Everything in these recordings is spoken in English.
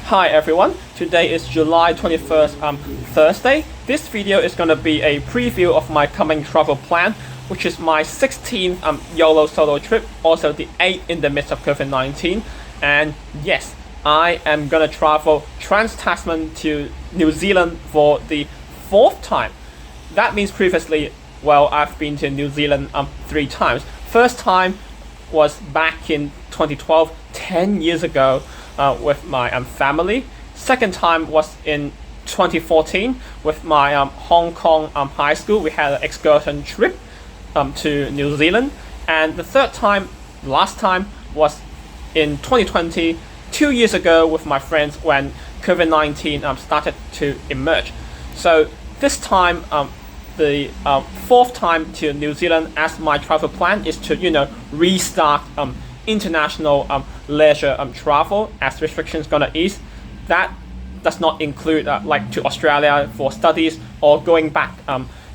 Hi everyone, today is July 21st, Thursday. This video is going to be a preview of my coming travel plan, which is my 16th Yolo solo trip, also the 8th in the midst of COVID-19. And yes, I am going to travel trans-Tasman to New Zealand for the 4th time. That means previously, well, I've been to New Zealand 3 times. First time was back in 2012, 10 years ago. With my family. Second time was in 2014 with my Hong Kong high school. We had an excursion trip to New Zealand. And the third time, last time, was in 2020, 2 years ago with my friends when COVID-19 started to emerge. So this time, the 4th time to New Zealand as my travel plan is to, restart international leisure travel as restrictions gonna ease. That does not include like to Australia for studies or going back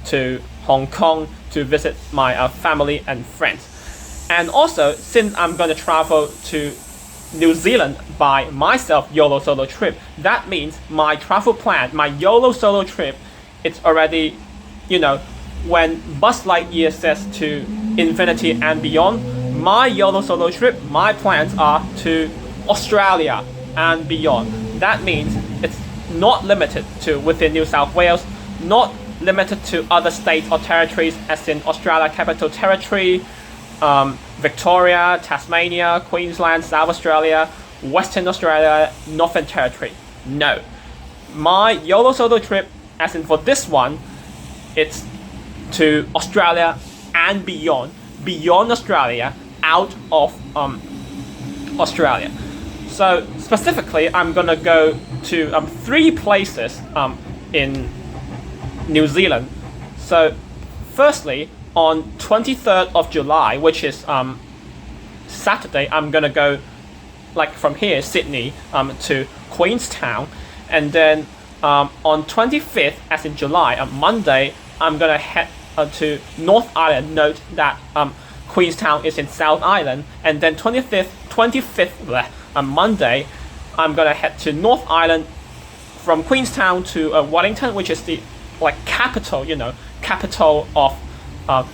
to Hong Kong to visit my family and friends. And also, since I'm gonna travel to New Zealand by myself, YOLO solo trip, that means my travel plan, my YOLO solo trip, it's already, when Buzz Lightyear says to infinity and beyond, my YOLO solo trip, my plans are to Australia and beyond. That means it's not limited to within New South Wales, not limited to other states or territories as in Australia Capital Territory, Victoria, Tasmania, Queensland, South Australia, Western Australia, Northern Territory. No. My YOLO solo trip, as in for this one, it's to Australia and beyond Australia, out of Australia. So specifically, I'm gonna go to 3 places in New Zealand. So firstly, on 23rd of July, which is Saturday, I'm gonna go like from here, Sydney, to Queenstown, and then on 25th, as in July, on Monday, I'm gonna head to North Island. Note that Queenstown is in South Island, and then 25th on Monday, I'm gonna head to North Island from Queenstown to Wellington, which is the capital, capital of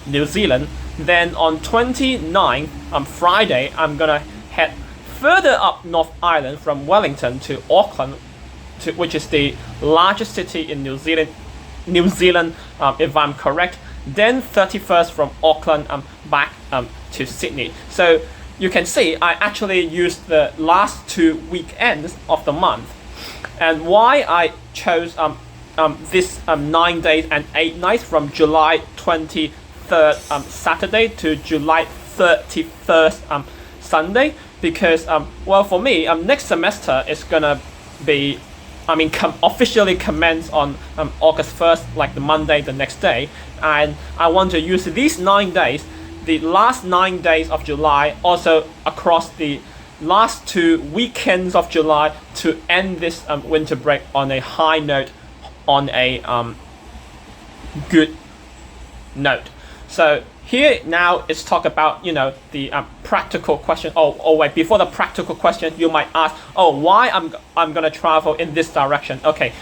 New Zealand. Then on 29th, Friday, I'm gonna head further up North Island from Wellington to Auckland, which is the largest city in New Zealand, if I'm correct. Then 31st from Auckland back to Sydney. So you can see I actually used the last 2 weekends of the month. And why I chose this 9 days and 8 nights from July 23rd Saturday to July 31st Sunday, because well, for me next semester is gonna be officially commence on August 1st, like the Monday, the next day. And I want to use these 9 days, the last 9 days of July, also across the last 2 weekends of July to end this winter break on a high note, on a good note. So here now is talk about the practical question. Oh wait, before the practical question, you might ask, why I'm gonna travel in this direction? Okay,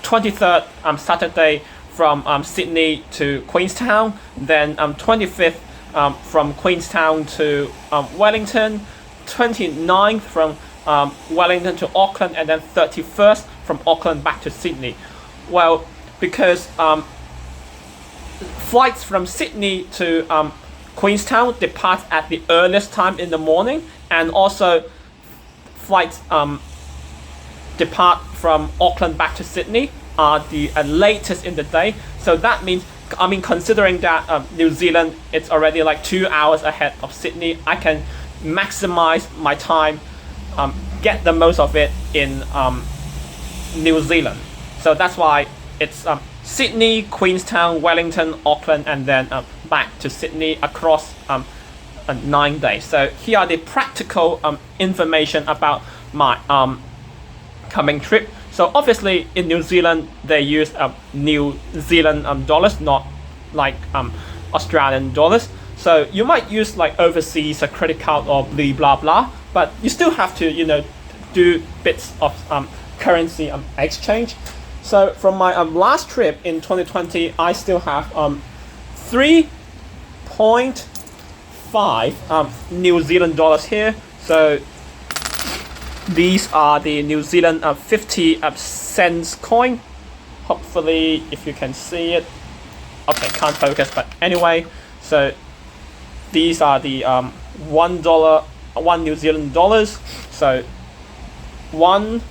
23rd Saturday from Sydney to Queenstown, then 25th from Queenstown to Wellington, 29th from Wellington to Auckland, and then 31st from Auckland back to Sydney. Well, because flights from Sydney to Queenstown depart at the earliest time in the morning, and also flights depart from Auckland back to Sydney are the latest in the day. So that means, considering that New Zealand, it's already like 2 hours ahead of Sydney, I can maximize my time, get the most of it in New Zealand. So that's why it's Sydney, Queenstown, Wellington, Auckland, and then back to Sydney across 9 days. So here are the practical information about my coming trip. So obviously in New Zealand they use New Zealand dollars, not like Australian dollars. So you might use like overseas a credit card or blah blah blah, but you still have to do bits of currency exchange. So from my last trip in 2020, I still have 3.5 New Zealand dollars here. So these are the New Zealand 50 cents coin. Hopefully, if you can see it. Okay, can't focus, but anyway. So these are the $1 New Zealand dollars. So 1,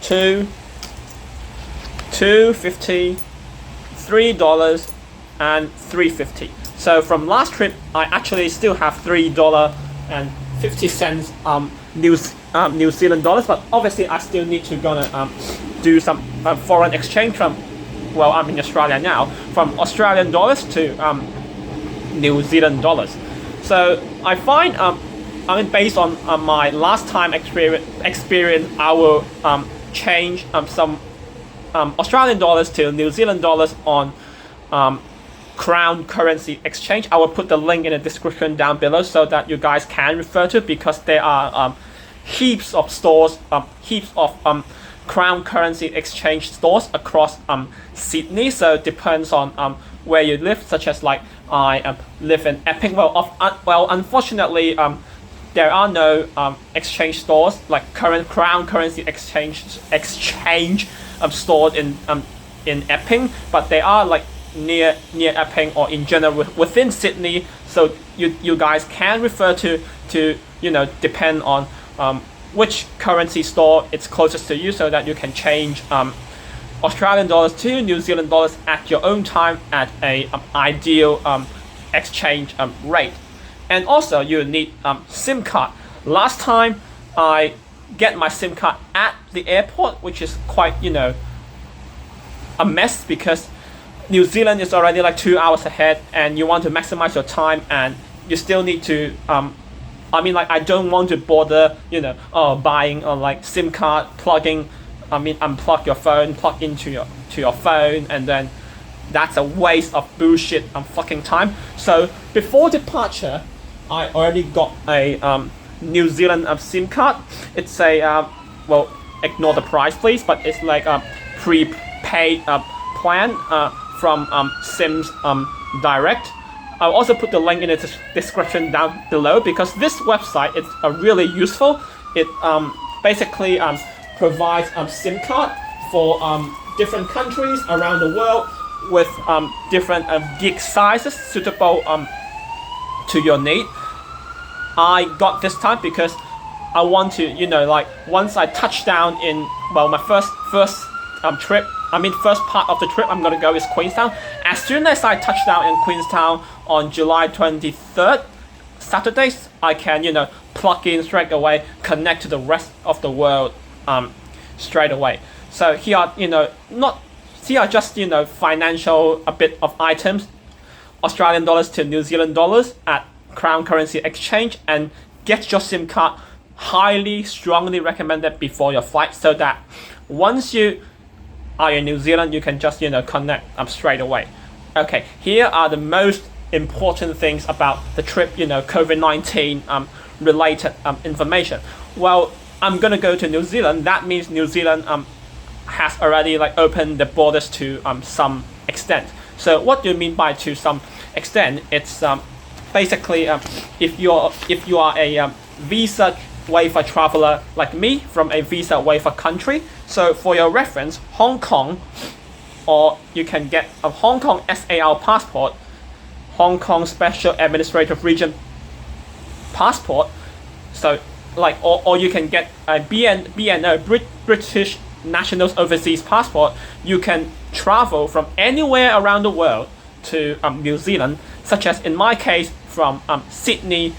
2, $2.50, $3, and $3.50. So from last trip, I actually still have $3.50 New Zealand dollars, but obviously I still need to do some foreign exchange from, well, I'm in Australia now, from Australian dollars to New Zealand dollars. So I find based on my last time experience, I will change some Australian dollars to New Zealand dollars on Crown Currency Exchange. I will put the link in the description down below so that you guys can refer to, because there are heaps of stores, heaps of Crown Currency Exchange stores across Sydney. So it depends on where you live, such as like I live in Epping. Well, unfortunately, there are no exchange stores like current Crown Currency Exchange stored in Epping, but they are like near Epping or in general within Sydney. So you guys can refer to depend on which currency store it's closest to you, so that you can change Australian dollars to New Zealand dollars at your own time at a ideal exchange rate. And also you need SIM card. Last time I get my SIM card at the airport, which is quite a mess, because New Zealand is already like 2 hours ahead, and you want to maximize your time, and you still need to I don't want to bother buying like SIM card, plugging, unplug your phone, plug into your phone, and then that's a waste of bullshit fucking time. So before departure, I already got a New Zealand SIM card. It's a well, ignore the price please, but it's like a prepaid plan from Sims Direct. I'll also put the link in the description down below, because this website is really useful. It basically provides SIM card for different countries around the world with different gig sizes suitable to your need. I got this time because I want to, once I touch down in, well, my first trip, first part of the trip I'm gonna go is Queenstown. As soon as I touch down in Queenstown on July 23rd, Saturdays, I can, plug in straight away, connect to the rest of the world straight away. So here are, here are just, financial, a bit of items, Australian dollars to New Zealand dollars at Crown Currency Exchange, and get your SIM card. Highly, strongly recommended before your flight, so that once you are in New Zealand, you can just connect straight away. Okay, here are the most important things about the trip, COVID-19 related information. Well, I'm gonna go to New Zealand. That means New Zealand has already opened the borders to some extent. So what do you mean by to some extent? It's basically if you are a visa waiver traveler like me from a visa waiver country. So for your reference, Hong Kong, or you can get a Hong Kong SAR passport, Hong Kong Special Administrative Region passport. So or you can get a BNO, British Nationals Overseas Passport. You can travel from anywhere around the world to New Zealand, such as in my case from Sydney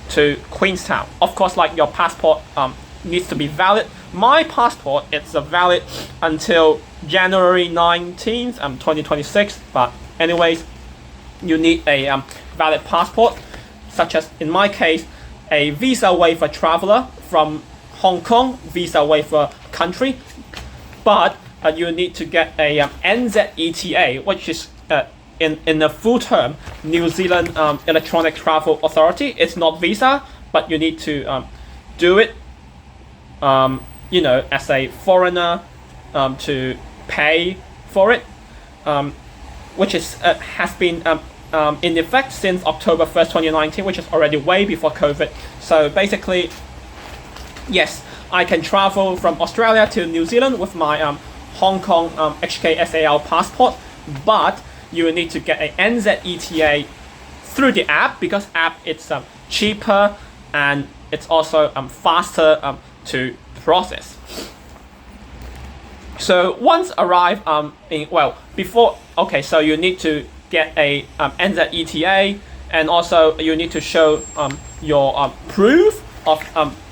to Queenstown. Of course, your passport needs to be valid. My passport is valid until January 19th, 2026. But anyways, you need a valid passport, such as in my case, a visa waiver traveler from Hong Kong, visa waiver country. But you need to get a NZETA, which is in the full term, New Zealand Electronic Travel Authority. It's not visa, but you need to do it you know, as a foreigner, to pay for it, which is has been in effect since October 1st, 2019, which is already way before COVID. So basically, yes, I can travel from Australia to New Zealand with my Hong Kong HKSAL passport, but you will need to get a NZETA through the app, because app it's cheaper and it's also faster to process. So once arrive so you need to get a NZETA, and also you need to show your proof of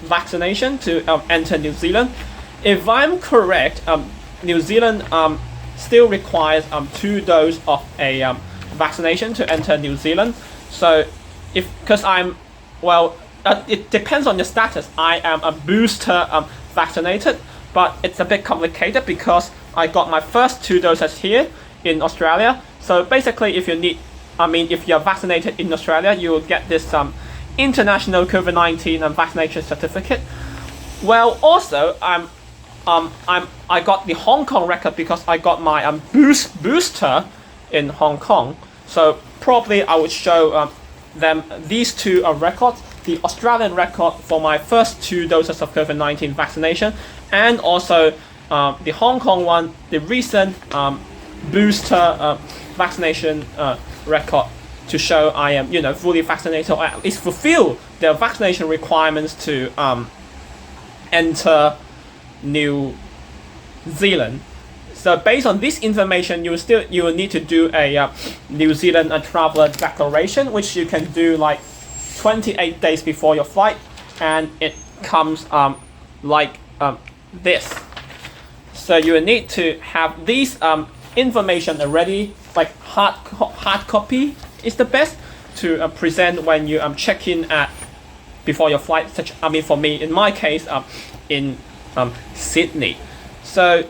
vaccination to enter New Zealand. If I'm correct, New Zealand still requires 2 doses of a vaccination to enter New Zealand. So because it depends on your status. I am a booster vaccinated, but it's a bit complicated because I got my first 2 doses here in Australia. So basically, if you're vaccinated in Australia, you will get this international COVID-19 vaccination certificate. Well, also I got the Hong Kong record because I got my booster in Hong Kong. So probably I would show them these 2 records: the Australian record for my first 2 doses of COVID-19 vaccination, and also the Hong Kong one, the recent booster vaccination record, to show I am, fully vaccinated, or at least fulfill the vaccination requirements to enter New Zealand. So based on this information, you will need to do a New Zealand traveler declaration, which you can do like 28 days before your flight, and it comes like this. So you will need to have these information already, like hard copy is the best to present when you check in at before your flight. For me, in my case, in Sydney. So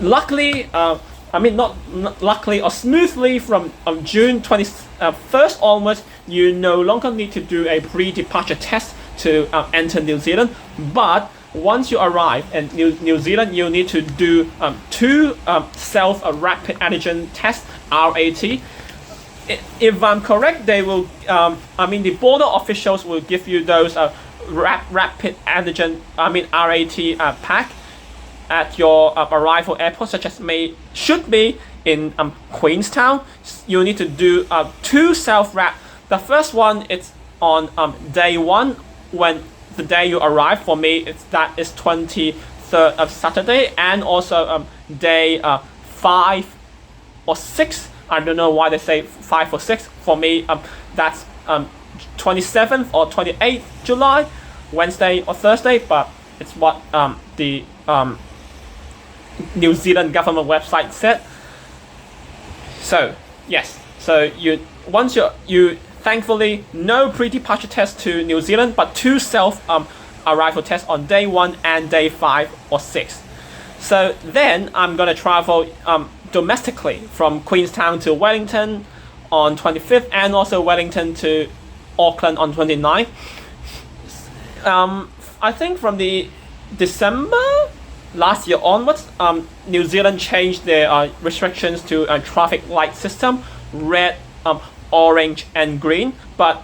luckily, not luckily or smoothly, from June 21st onwards, you no longer need to do a pre-departure test to enter New Zealand. But once you arrive in New Zealand, you need to do 2 self-rapid antigen tests, RAT. If I'm correct, they will, the border officials will give you those rapid antigen, RAT pack at your arrival airport, such as should be in Queenstown. You need to do 2 self-rap. The first one is on day 1, when the day you arrive. For me, that is 23rd of Saturday, and also day 5 or 6. I don't know why they say 5 or 6. For me, that's 27th or 28th July, Wednesday or Thursday, but it's what the New Zealand government website said. So yes, so you thankfully no pre-departure test to New Zealand, but 2 self arrival tests on day 1 and day 5 or 6. So then I'm gonna travel domestically from Queenstown to Wellington on 25th, and also Wellington to Auckland on 29th. I think from the December last year onwards, New Zealand changed their restrictions to a traffic light system, red, orange and green. But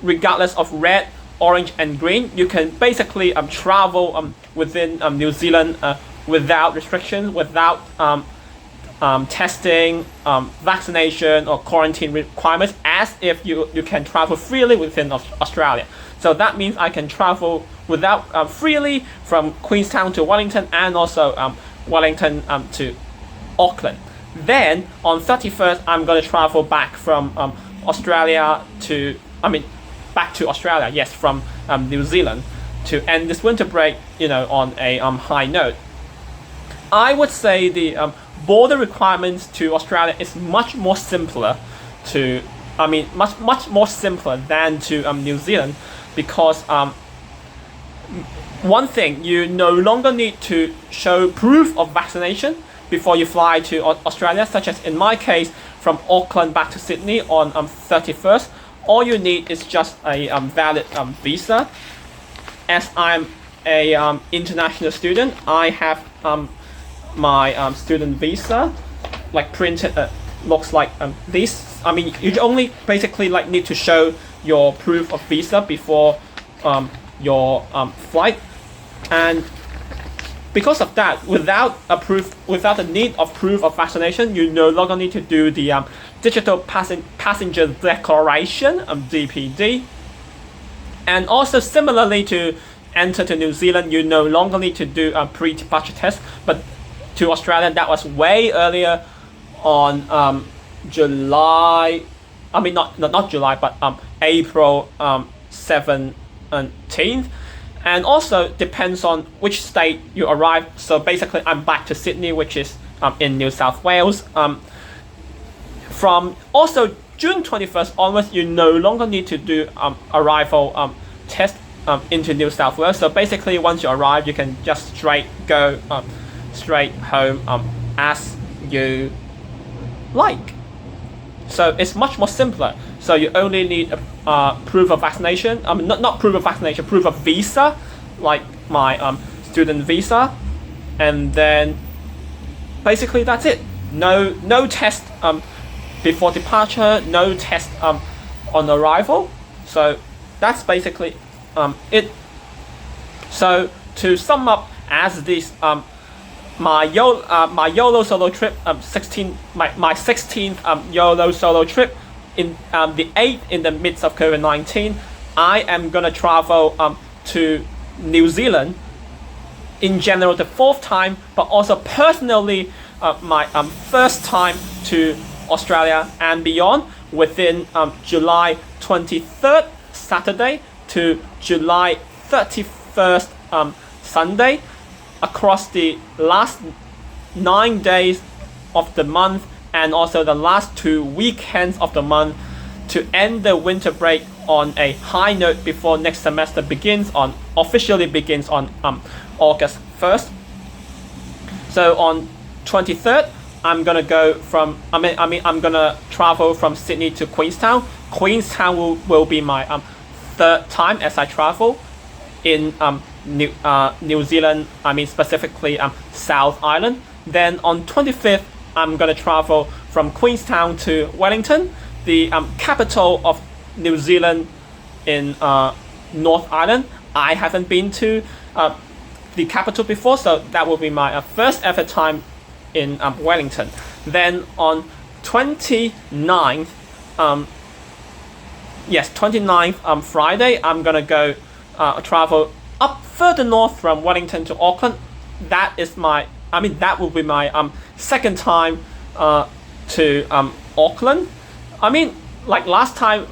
regardless of red, orange and green, you can basically travel within New Zealand without restrictions, without testing, vaccination or quarantine requirements, as if you can travel freely within Australia. So that means I can travel without freely from Queenstown to Wellington, and also Wellington to Auckland. Then on 31st, I'm going to travel back from Australia to, back to Australia, yes, from New Zealand, to end this winter break, on a high note. I would say the border requirements to Australia is much more simpler to, much more simpler than to New Zealand, because one thing, you no longer need to show proof of vaccination before you fly to Australia, such as in my case from Auckland back to Sydney on 31st. All you need is just a valid visa. As I'm a international student, I have my student visa, like printed. Looks like this. I mean, you only basically like need to show your proof of visa before your flight, and because of that, without the need of proof of vaccination, you no longer need to do the digital passenger declaration, DPD. And also similarly, to enter to New Zealand, you no longer need to do a pre-departure test. But to Australia, that was way earlier on July. I mean, not July, but April 17th. And also depends on which state you arrive. So basically, I'm back to Sydney, which is in New South Wales. From also June 21st onwards, you no longer need to do arrival test into New South Wales. So basically, once you arrive, you can just straight home as you like. So it's much more simpler. So you only need a proof of vaccination. I mean, not proof of vaccination, proof of visa, like my student visa, and then basically that's it. No test before departure, no test on arrival. So that's basically it. So to sum up, as this my YOLO solo trip, my 16th YOLO solo trip, in the 8th in the midst of COVID-19, I am gonna travel to New Zealand in general the 4th time, but also personally my first time to Australia and beyond, within July 23rd Saturday to July 31st Sunday, across the last 9 days of the month, and also the last 2 weekends of the month, to end the winter break on a high note before next semester officially begins on August 1st. So on 23rd, I'm gonna I'm gonna travel from Sydney to Queenstown. Queenstown will be my 3rd time as I travel in New Zealand. I mean specifically South Island. Then on 25th, I'm gonna travel from Queenstown to Wellington, the capital of New Zealand in North Island. I haven't been to the capital before, so that will be my first ever time in Wellington. Then on 29th, 29th Friday, I'm gonna go travel up further north from Wellington to Auckland. That will be my second time to Auckland. I mean, like last time,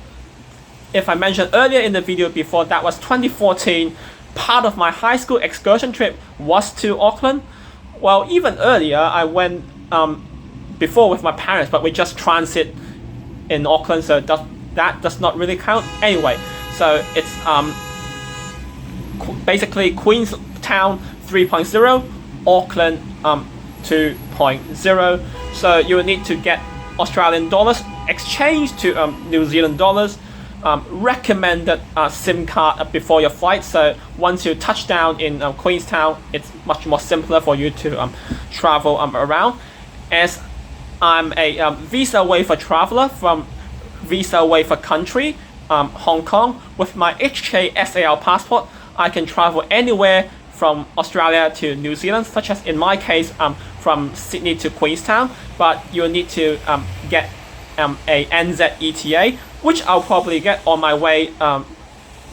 if I mentioned earlier in the video before, that was 2014. Part of my high school excursion trip was to Auckland. Well, even earlier, I went before with my parents, but we just transit in Auckland, so that does not really count. Anyway, so it's basically Queenstown 3.0, Auckland 2.0. So you will need to get Australian dollars exchanged to New Zealand dollars. Recommended SIM card before your flight. So once you touch down in Queenstown, it's much more simpler for you to travel around. As I'm a visa waiver traveler from visa waiver country, Hong Kong, with my HKSAR passport, I can travel anywhere from Australia to New Zealand, such as in my case from Sydney to Queenstown. But you'll need to get a NZ-ETA, which I'll probably get on my way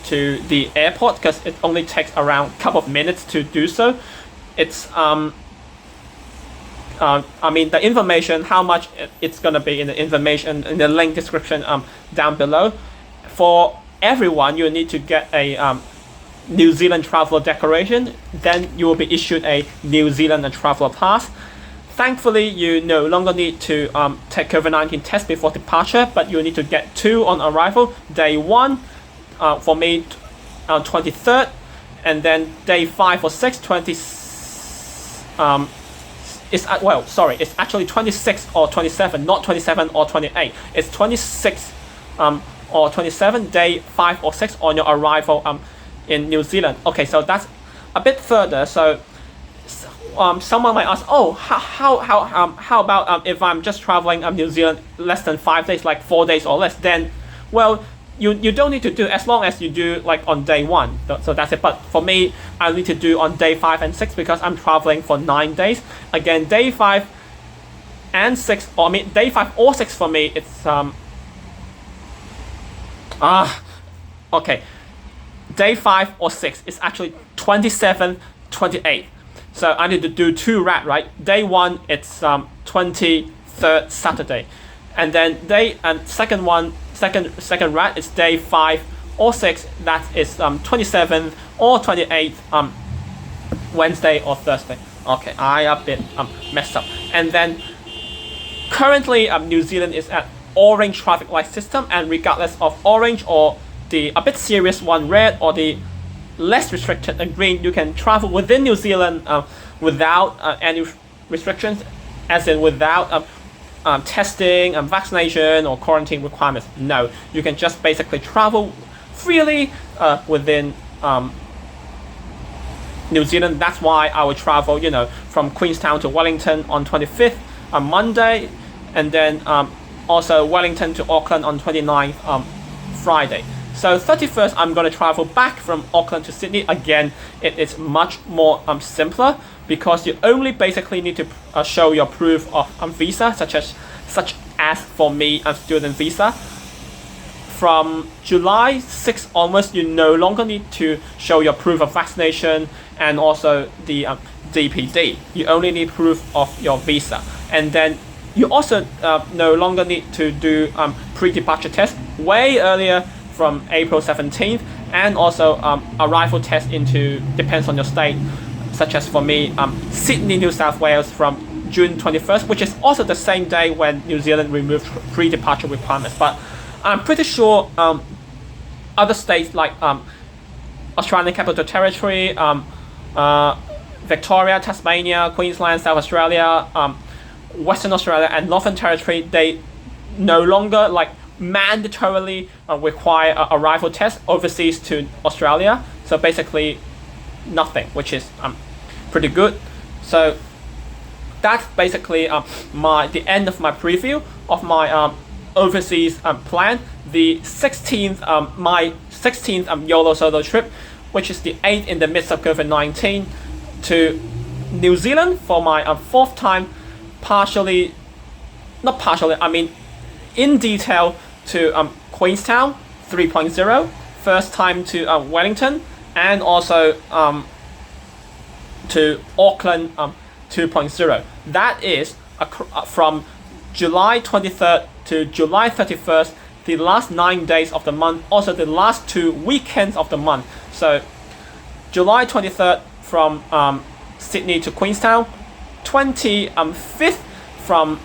to the airport, because it only takes around a couple of minutes to do so. It's I mean, the information, how much it's gonna be in the information in the link description down below. For everyone, you need to get a New Zealand traveler declaration. Then you will be issued a New Zealand traveler pass. Thankfully, you no longer need to take COVID-19 test before departure, but you need to get 2 on arrival. Day 1, for me, 23rd, and then day 5 or 6, it's actually 26 or 27, not 27 or 28. It's 26 or 27, day 5 or 6 on your arrival in New Zealand. Okay, so that's a bit further. So someone might ask, oh, how about if I'm just traveling New Zealand less than 5 days, like 4 days or less, then, well, you don't need to do as long as you do like on day 1. So that's it. But for me, I need to do on day 5 and 6 because I'm traveling for 9 days. Again, day 5 and 6, or I mean day 5 or 6 for me, it's okay. Day 5 or 6 is actually 27th, 28th. So I need to do 2 rat, right? Day 1 it's 23rd Saturday, and then second rat is day 5 or 6. That is 27th or 28th Wednesday or Thursday. Okay, I a bit messed up. And then currently New Zealand is at orange traffic light system, and regardless of orange or the a bit serious one, red, or the less restricted green, you can travel within New Zealand without any restrictions, as in without testing, vaccination, or quarantine requirements. No, you can just basically travel freely within New Zealand. That's why I will travel, from Queenstown to Wellington on 25th on Monday, and then also Wellington to Auckland on 29th Friday. So 31st, I'm going to travel back from Auckland to Sydney. Again, it is much more simpler because you only basically need to show your proof of visa, such as for me, a student visa. From July 6th onwards, you no longer need to show your proof of vaccination and also the DPD. You only need proof of your visa. And then you also no longer need to do pre-departure test way earlier from April 17th, and also arrival test depends on your state, such as for me, Sydney, New South Wales from June 21st, which is also the same day when New Zealand removed pre-departure requirements. But I'm pretty sure other states like Australian Capital Territory, Victoria, Tasmania, Queensland, South Australia, Western Australia, and Northern Territory, they no longer mandatorily require a arrival test overseas to Australia. So basically nothing, which is pretty good. So that's basically the end of my preview of my overseas plan. The 16th my 16th Yolo solo trip, which is the 8th in the midst of COVID-19 to New Zealand for my 4th time, in detail to Queenstown 3.0, first time to Wellington, and also to Auckland 2.0. That is from July 23rd to July 31st, the last 9 days of the month, also the last 2 weekends of the month. So July 23rd from Sydney to Queenstown, 25th from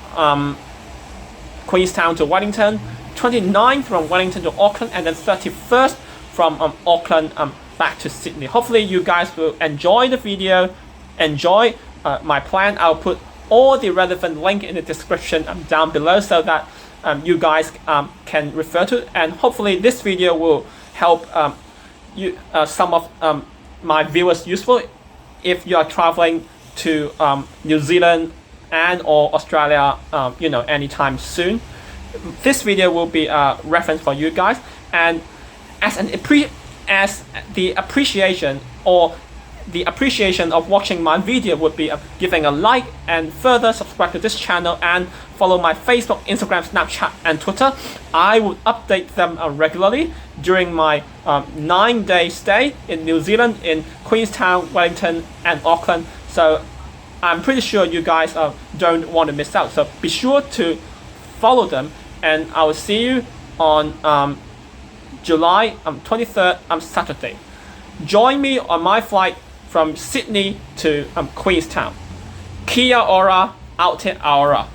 Queenstown to Wellington, 29th from Wellington to Auckland, and then 31st from Auckland back to Sydney. Hopefully you guys will enjoy the video, enjoy my plan. I'll put all the relevant link in the description down below so that you guys can refer to it, and hopefully this video will help some of my viewers useful if you are traveling to New Zealand and or Australia anytime soon. This video will be a reference for you guys, and as the appreciation of watching my video would be giving a like, and further subscribe to this channel and follow my Facebook, Instagram, Snapchat, and Twitter. I would update them regularly during my 9-day stay in New Zealand, in Queenstown, Wellington, and Auckland. So I'm pretty sure you guys don't want to miss out. So be sure to follow them, and I will see you on July 23rd, Saturday. Join me on my flight from Sydney to Queenstown. Kia ora, Aotearoa.